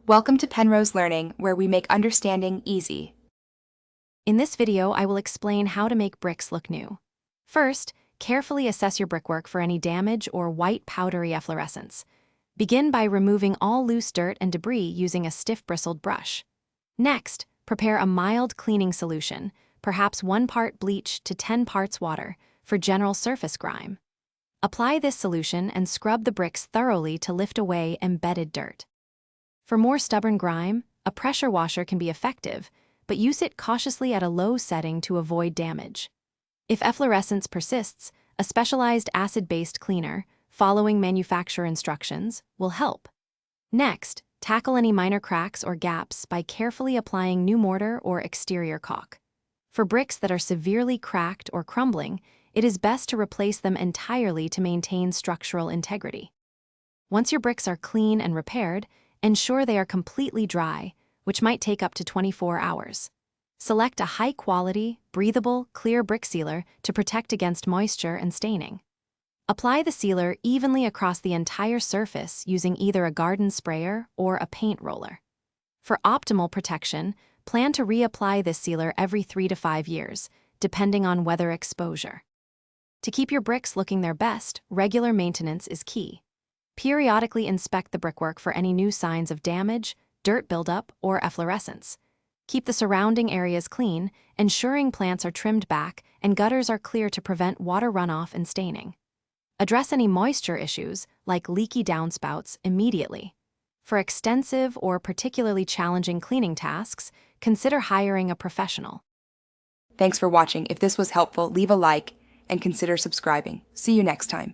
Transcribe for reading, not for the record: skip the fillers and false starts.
Welcome to Penrose Learning, where we make understanding easy. In this video, I will explain how to make bricks look new. First, carefully assess your brickwork for any damage or white powdery efflorescence. Begin by removing all loose dirt and debris using a stiff bristled brush. Next, prepare a mild cleaning solution, perhaps 1 part bleach to 10 parts water, for general surface grime. Apply this solution and scrub the bricks thoroughly to lift away embedded dirt. For more stubborn grime, a pressure washer can be effective, but use it cautiously at a low setting to avoid damage. If efflorescence persists, a specialized acid-based cleaner, following manufacturer instructions, will help. Next, tackle any minor cracks or gaps by carefully applying new mortar or exterior caulk. For bricks that are severely cracked or crumbling, it is best to replace them entirely to maintain structural integrity. Once your bricks are clean and repaired, ensure they are completely dry, which might take up to 24 hours. Select a high-quality, breathable, clear brick sealer to protect against moisture and staining. Apply the sealer evenly across the entire surface using either a garden sprayer or a paint roller. For optimal protection, plan to reapply this sealer every 3 to 5 years, depending on weather exposure. To keep your bricks looking their best, regular maintenance is key. Periodically inspect the brickwork for any new signs of damage, dirt buildup, or efflorescence. Keep the surrounding areas clean, ensuring plants are trimmed back and gutters are clear to prevent water runoff and staining. Address any moisture issues, like leaky downspouts, immediately. For extensive or particularly challenging cleaning tasks, consider hiring a professional. Thanks for watching. If this was helpful, leave a like and consider subscribing. See you next time.